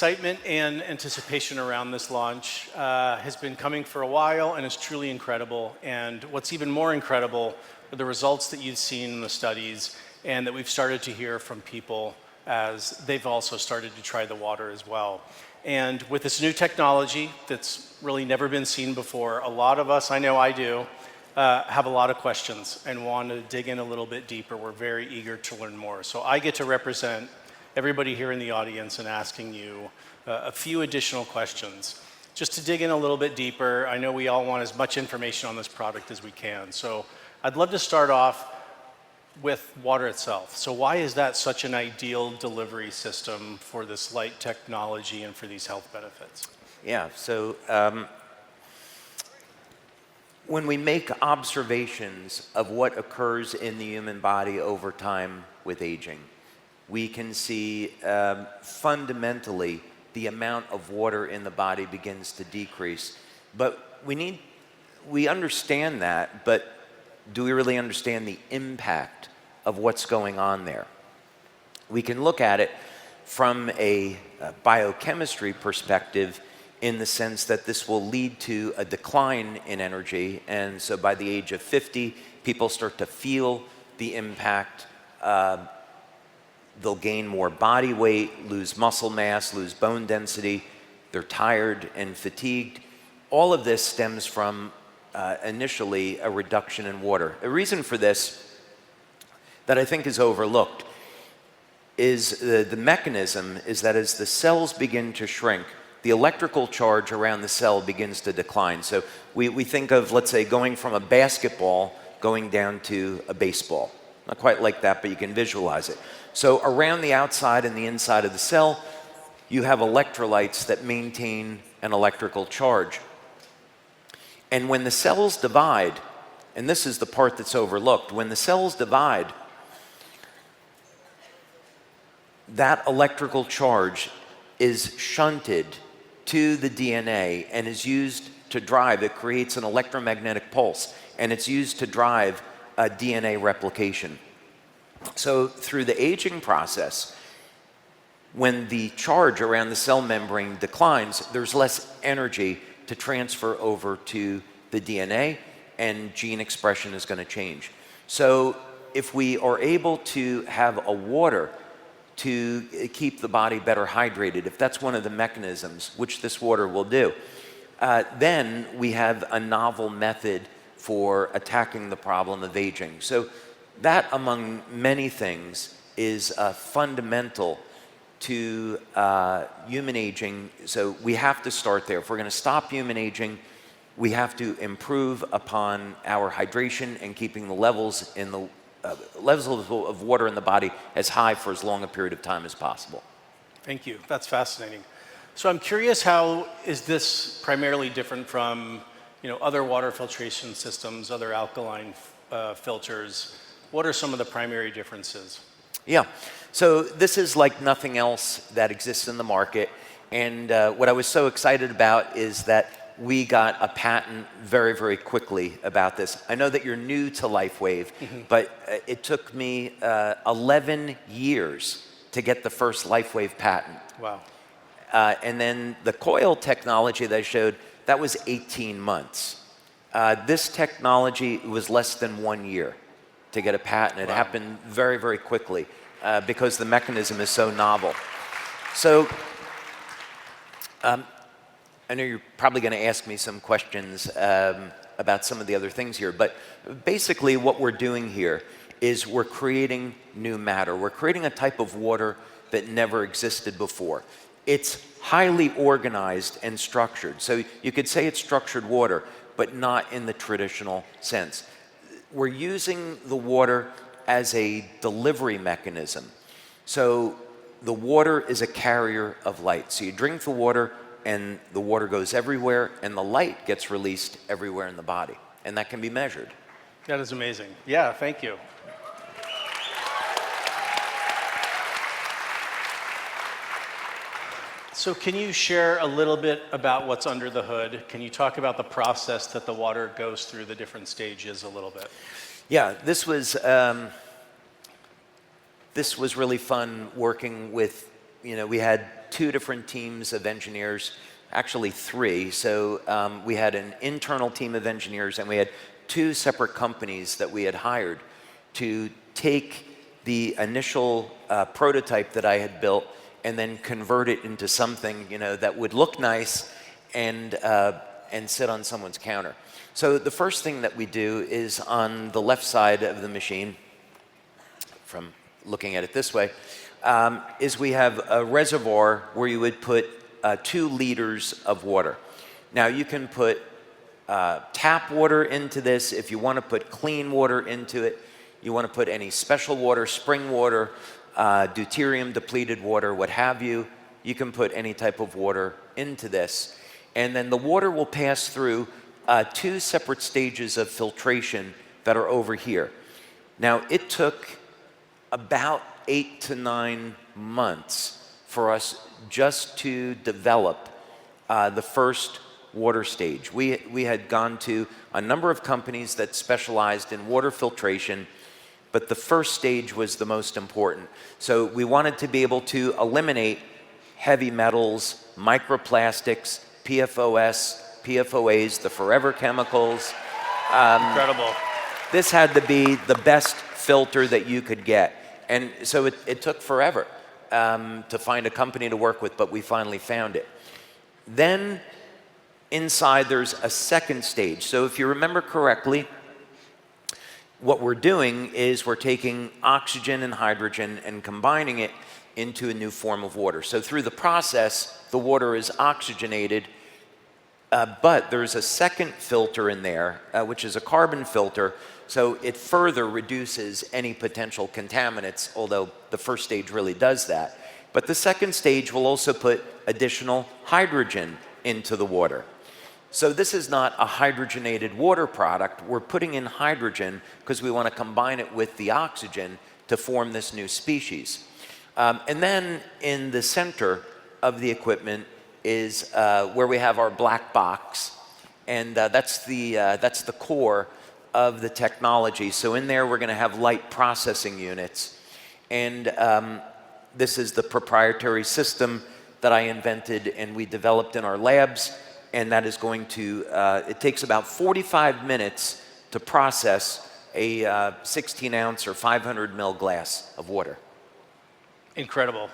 excitement and anticipation around this launch has been coming for a while and is truly incredible. And what's even more incredible are the results that you've seen in the studies and that we've started to hear from people as they've also started to try the water as well. And with this new technology that's really never been seen before, a lot of us, I know I do, have a lot of questions and want to dig in a little bit deeper. We're very eager to learn more. So I get to represent everybody here in the audience and asking you a few additional questions. Just to dig in a little bit deeper, I know we all want as much information on this product as we can. So I'd love to start off with water itself. So why is that such an ideal delivery system for this light technology and for these health benefits? Yeah, so when we make observations of what occurs in the human body over time with aging, we can see fundamentally the amount of water in the body begins to decrease. But we understand that, but do we really understand the impact of what's going on there? We can look at it from a biochemistry perspective in the sense that this will lead to a decline in energy. And so by the age of 50, people start to feel the impact. They'll gain more body weight, lose muscle mass, lose bone density. They're tired and fatigued. All of this stems from initially a reduction in water. A reason for this that I think is overlooked is the mechanism is that as the cells begin to shrink, the electrical charge around the cell begins to decline. So we think of, let's say, going from a basketball going down to a baseball. Not quite like that, but you can visualize it. So around the outside and the inside of the cell, you have electrolytes that maintain an electrical charge. And when the cells divide, and this is the part that's overlooked, when the cells divide, that electrical charge is shunted to the DNA and is used to drive, it creates an electromagnetic pulse, and it's used to drive DNA replication. So through the aging process, when the charge around the cell membrane declines, there's less energy to transfer over to the DNA, and gene expression is going to change. So if we are able to have a water to keep the body better hydrated, if that's one of the mechanisms, which this water will do, then we have a novel method for attacking the problem of aging. So that, among many things, is fundamental to human aging. So we have to start there. If we're going to stop human aging, we have to improve upon our hydration and keeping the levels of water in the body as high for as long a period of time as possible. Thank you. That's fascinating. So I'm curious, how is this primarily different from other water filtration systems, other alkaline filters? What are some of the primary differences? Yeah, so this is like nothing else that exists in the market. And what I was so excited about is that we got a patent very, very quickly about this. I know that you're new to LifeWave, but it took me 11 years to get the first LifeWave patent. Wow. And then the coil technology that I showed, that was 18 months. This technology was less than 1 year to get a patent. It happened very, very quickly because the mechanism is so novel. So I know you're probably going to ask me some questions about some of the other things here, but basically what we're doing here is we're creating new matter. We're creating a type of water that never existed before. It's highly organized and structured. So you could say it's structured water, but not in the traditional sense. We're using the water as a delivery mechanism. So the water is a carrier of light. So you drink the water, and the water goes everywhere, and the light gets released everywhere in the body. And that can be measured. That is amazing. Yeah, thank you. So can you share a little bit about what's under the hood? Can you talk about the process that the water goes through, the different stages a little bit? Yeah, this was really fun working with we had 2 different teams of engineers, actually 3. So we had an internal team of engineers, and we had 2 separate companies that we had hired to take the initial prototype that I had built and then convert it into something that would look nice and sit on someone's counter. So the first thing that we do is on the left side of the machine, from looking at it this way, is we have a reservoir where you would put 2 liters of water. Now you can put tap water into this. If you want to put clean water into it, you want to put any special water, spring water, deuterium depleted water, what have you, you can put any type of water into this. And then the water will pass through 2 separate stages of filtration that are over here. Now, it took about 8 to 9 months for us just to develop the first water stage. We had gone to a number of companies that specialized in water filtration, but the first stage was the most important. So we wanted to be able to eliminate heavy metals, microplastics, PFOS, PFOAs, the forever chemicals. Incredible. This had to be the best filter that you could get. And so it took forever to find a company to work with, but we finally found it. Then inside there's a second stage. So if you remember correctly, what we're doing is we're taking oxygen and hydrogen and combining it into a new form of water. So through the process, the water is oxygenated, but there's a second filter in there, which is a carbon filter, so it further reduces any potential contaminants, although the first stage really does that. But the second stage will also put additional hydrogen into the water. So this is not a hydrogenated water product. We're putting in hydrogen because we want to combine it with the oxygen to form this new species. And then in the center of the equipment is where we have our black box, and that's the core of the technology. So in there we're going to have light processing units, and this is the proprietary system that I invented and we developed in our labs, and that is going to, it takes about 45 minutes to process a 16-ounce or 500 ml glass of water. Incredible.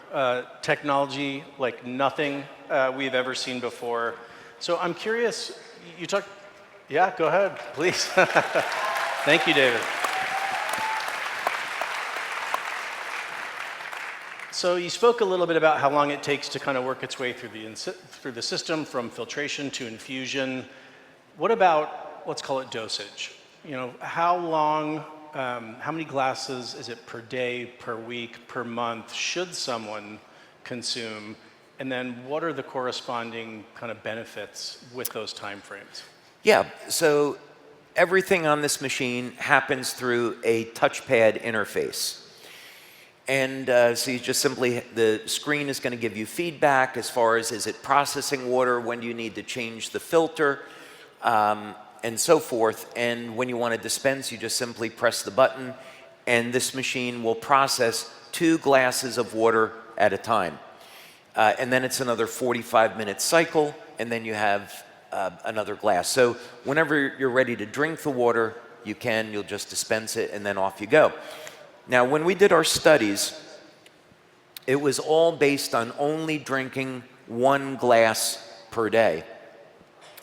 Technology like nothing we've ever seen before. So I'm curious, you talked, yeah, go ahead, please. Thank you, David. So you spoke a little bit about how long it takes to kind of work its way through the system from filtration to infusion. What about, let's call it dosage? How long, how many glasses is it per day, per week, per month should someone consume? And then what are the corresponding kind of benefits with those time frames? Yeah, so everything on this machine happens through a touchpad interface. And so you just simply, the screen is going to give you feedback as far as, is it processing water, when do you need to change the filter, and so forth. And when you want to dispense, you just simply press the button, and this machine will process 2 glasses of water at a time. And then it's another 45-minute cycle, and then you have another glass. So whenever you're ready to drink the water, you'll just dispense it, and then off you go. Now, when we did our studies, it was all based on only drinking 1 glass per day.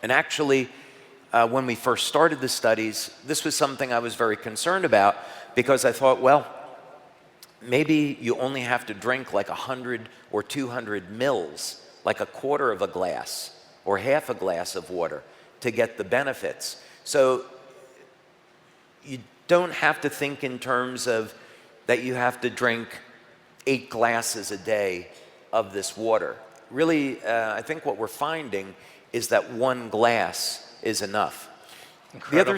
And actually, when we first started the studies, this was something I was very concerned about, because I thought, well, maybe you only have to drink like 100 or 200 mils, like a quarter of a glass or half a glass of water to get the benefits. So you don't have to think in terms of that you have to drink 8 glasses a day of this water. Really, I think what we're finding is that 1 glass is enough. Incredible.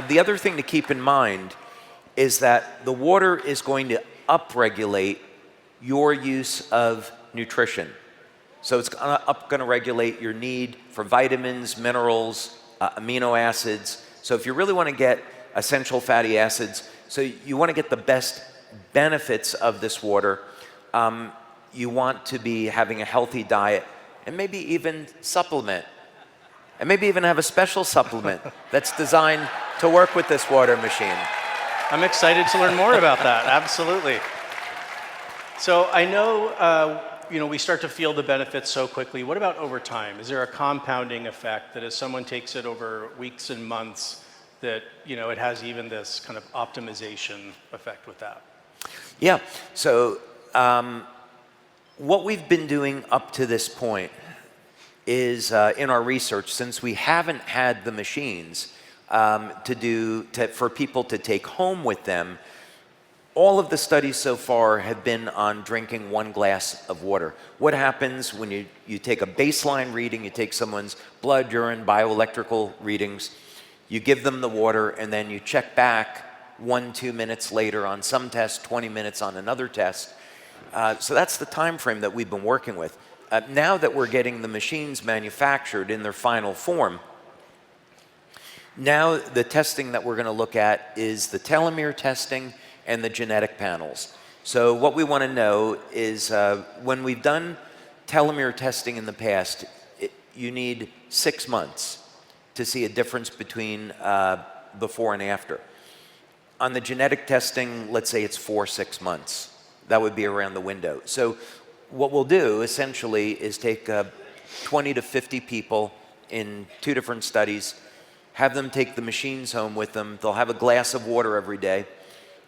The other thing, to keep in mind is that the water is going to upregulate your use of nutrition. So it's going to regulate your need for vitamins, minerals, amino acids. So if you really want to get essential fatty acids. So you want to get the best benefits of this water. You want to be having a healthy diet and maybe even supplement. And maybe even have a special supplement that's designed to work with this water machine. I'm excited to learn more about that, absolutely. So I know, we start to feel the benefits so quickly. What about over time? Is there a compounding effect that as someone takes it over weeks and months, that it has even this kind of optimization effect with that? Yeah, so what we've been doing up to this point is in our research, since we haven't had the machines for people to take home with them, all of the studies so far have been on drinking 1 glass of water. What happens when you take a baseline reading, you take someone's blood, urine, bioelectrical readings, you give them the water, and then you check back 1-2 minutes later on some test, 20 minutes on another test. So that's the time frame that we've been working with. Now that we're getting the machines manufactured in their final form, now the testing that we're going to look at is the telomere testing and the genetic panels. So what we want to know is when we've done telomere testing in the past, you need 6 months to see a difference between before and after. On the genetic testing, let's say it's 4-6 months. That would be around the window. So what we'll do essentially is take 20 to 50 people in 2 different studies, have them take the machines home with them. They'll have a glass of water every day,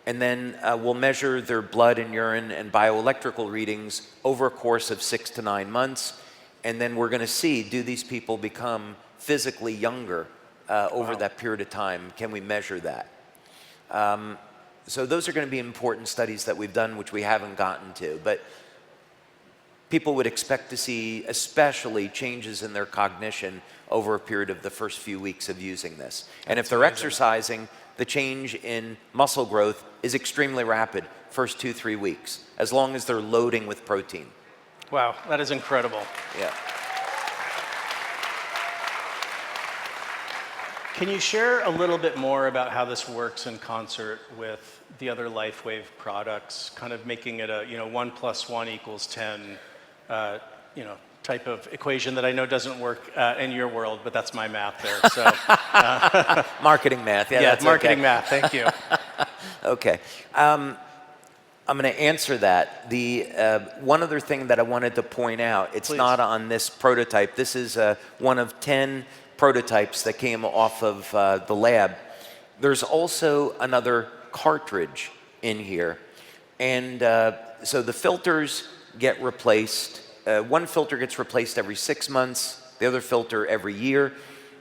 and then we'll measure their blood and urine and bioelectrical readings over a course of 6 to 9 months, and then we're going to see, do these people become physically younger over that period of time? Can we measure that? So those are going to be important studies that we've done, which we haven't gotten to. But people would expect to see especially changes in their cognition over a period of the first few weeks of using this. And if they're exercising, the change in muscle growth is extremely rapid, first 2-3 weeks, as long as they're loading with protein. Wow, that is incredible. Yeah. Can you share a little bit more about how this works in concert with the other LifeWave products, kind of making it a 1 + 1 = 10, type of equation that I know doesn't work in your world, but that's my math there. So Marketing math, yeah, that's marketing okay. math. Thank you. Okay. I'm going to answer that. The one other thing that I wanted to point out, it's Please. not on this prototype. This is one of 10 prototypes that came off of the lab. There's also another cartridge in here. And so the filters get replaced. One filter gets replaced every 6 months, the other filter every year.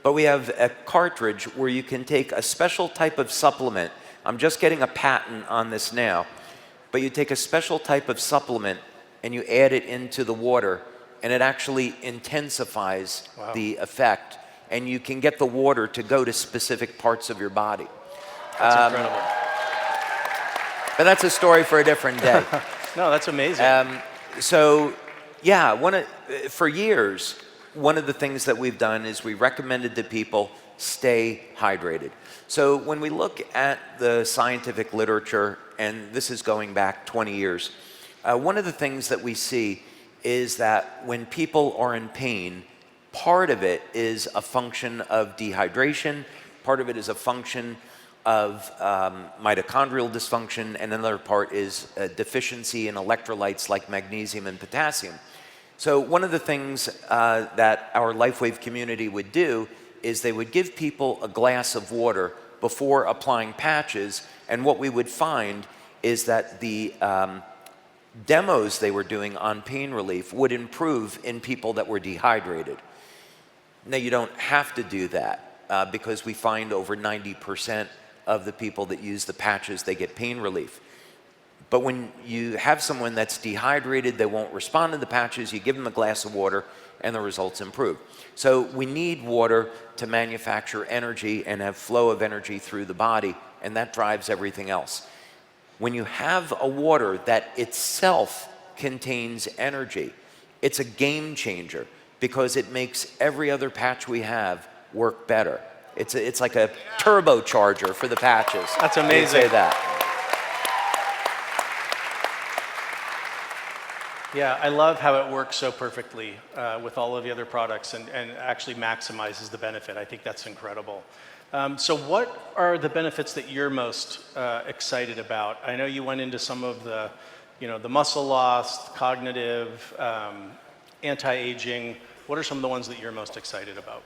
But we have a cartridge where you can take a special type of supplement. I'm just getting a patent on this now. But you take a special type of supplement and you add it into the water, and it actually intensifies the effect. And you can get the water to go to specific parts of your body. That's incredible. But that's a story for a different day. No, that's amazing. So, yeah, for years, one of the things that we've done is we recommended to people stay hydrated. So when we look at the scientific literature, and this is going back 20 years, one of the things that we see is that when people are in pain, part of it is a function of dehydration, part of it is a function of mitochondrial dysfunction, and another part is a deficiency in electrolytes like magnesium and potassium. So one of the things that our LifeWave community would do is they would give people a glass of water before applying patches, and what we would find is that the demos they were doing on pain relief would improve in people that were dehydrated. Now, you don't have to do that because we find over 90% of the people that use the patches, they get pain relief. But when you have someone that's dehydrated, they won't respond to the patches, you give them a glass of water, and the results improve. So we need water to manufacture energy and have flow of energy through the body, and that drives everything else. When you have a water that itself contains energy, it's a game changer because it makes every other patch we have work better. It's like a turbocharger for the patches. That's You'd amazing. say that. Yeah, I love how it works so perfectly with all of the other products and actually maximizes the benefit. I think that's incredible. So what are the benefits that you're most excited about? I know you went into some of the, the muscle loss, cognitive, anti-aging. What are some of the ones that you're most excited about?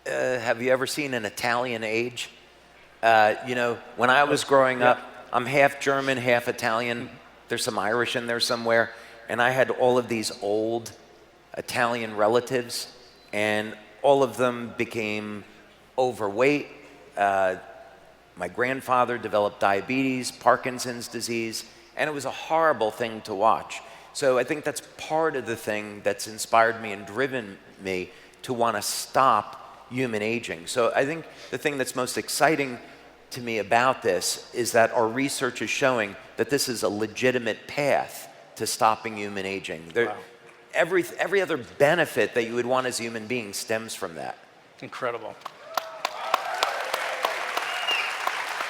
Have you ever seen an Italian age? When I was growing up, I'm half German, half Italian. There's some Irish in there somewhere. And I had all of these old Italian relatives, and all of them became overweight. My grandfather developed diabetes, Parkinson's disease, and it was a horrible thing to watch. So I think that's part of the thing that's inspired me and driven me to want to stop human aging. So I think the thing that's most exciting to me about this is that our research is showing that this is a legitimate path to stopping human aging. Wow. Every other benefit that you would want as a human being stems from that. Incredible.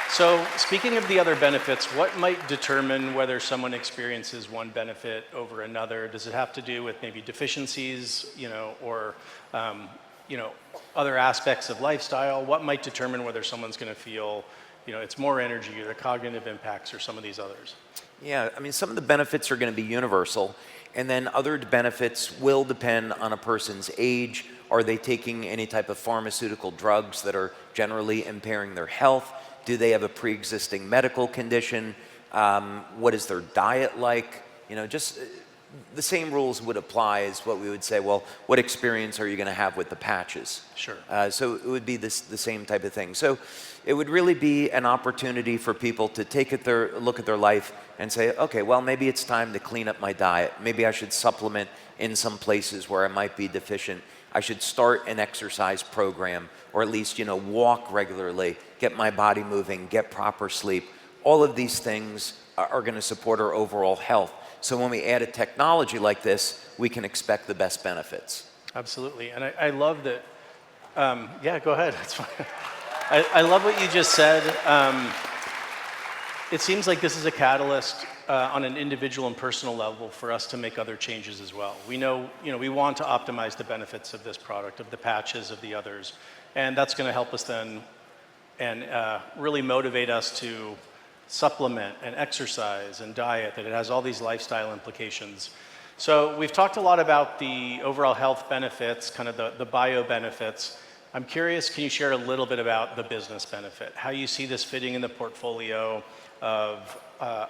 So speaking of the other benefits, what might determine whether someone experiences one benefit over another? Does it have to do with maybe deficiencies, or other aspects of lifestyle? What might determine whether someone's going to feel, it's more energy or the cognitive impacts or some of these others? Yeah, I mean, some of the benefits are going to be universal, and then other benefits will depend on a person's age. Are they taking any type of pharmaceutical drugs that are generally impairing their health? Do they have a pre-existing medical condition? What is their diet like? Just the same rules would apply as what we would say, well, what experience are you going to have with the patches? Sure. So it would be the same type of thing. So it would really be an opportunity for people to look at their life and say, okay, well, maybe it's time to clean up my diet. Maybe I should supplement in some places where I might be deficient. I should start an exercise program, or at least, walk regularly, get my body moving, get proper sleep. All of these things are going to support our overall health. So when we add a technology like this, we can expect the best benefits. Absolutely. And I love that. Yeah, go ahead. That's fine. I love what you just said. It seems like this is a catalyst on an individual and personal level for us to make other changes as well. We know, we want to optimize the benefits of this product, of the patches, of the others. And that's going to help us then and really motivate us to supplement and exercise and diet, that it has all these lifestyle implications. So we've talked a lot about the overall health benefits, kind of the bio benefits. I'm curious, can you share a little bit about the business benefit? How you see this fitting in the portfolio of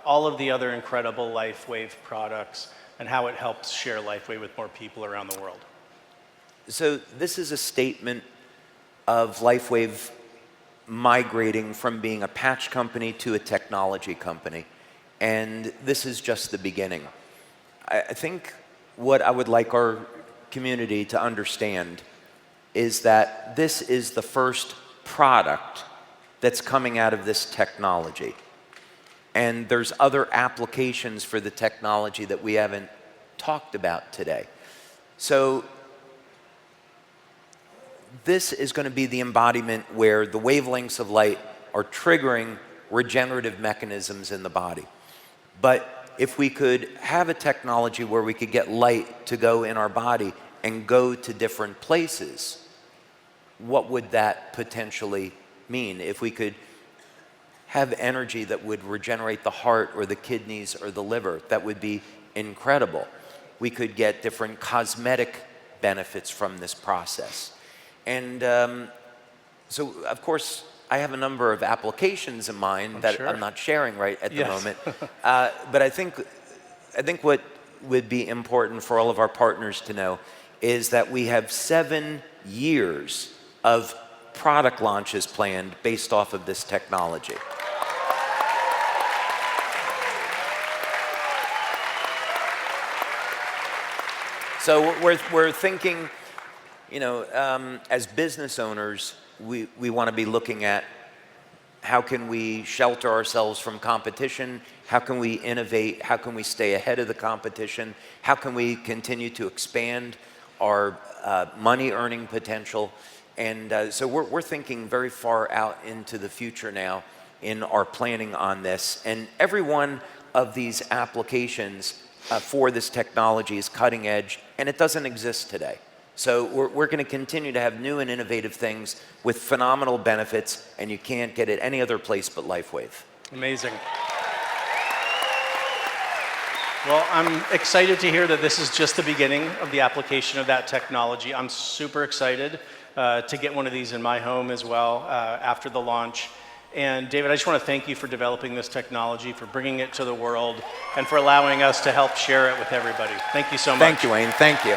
all of the other incredible LifeWave products, and how it helps share LifeWave with more people around the world? So this is a statement of LifeWave migrating from being a patch company to a technology company. And this is just the beginning. I think what I would like our community to understand is that this is the first product that's coming out of this technology. And there's other applications for the technology that we haven't talked about today. So this is going to be the embodiment where the wavelengths of light are triggering regenerative mechanisms in the body. But if we could have a technology where we could get light to go in our body and go to different places, what would that potentially mean? If we could have energy that would regenerate the heart or the kidneys or the liver, that would be incredible. We could get different cosmetic benefits from this process. And so, of course, I have a number of applications in mind that I'm not sharing right at the moment. But I think what would be important for all of our partners to know is that we have 7 years of product launches planned based off of this technology. So we're thinking, as business owners, we want to be looking at how can we shelter ourselves from competition, how can we innovate, how can we stay ahead of the competition, how can we continue to expand our money earning potential. And so we're thinking very far out into the future now in our planning on this. And every one of these applications for this technology is cutting edge, and it doesn't exist today. So we're going to continue to have new and innovative things with phenomenal benefits, and you can't get it any other place but LifeWave. Amazing. Well, I'm excited to hear that this is just the beginning of the application of that technology. I'm super excited to get one of these in my home as well after the launch. And David, I just want to thank you for developing this technology, for bringing it to the world, and for allowing us to help share it with everybody. Thank you so much. Thank you, Wayne. Thank you.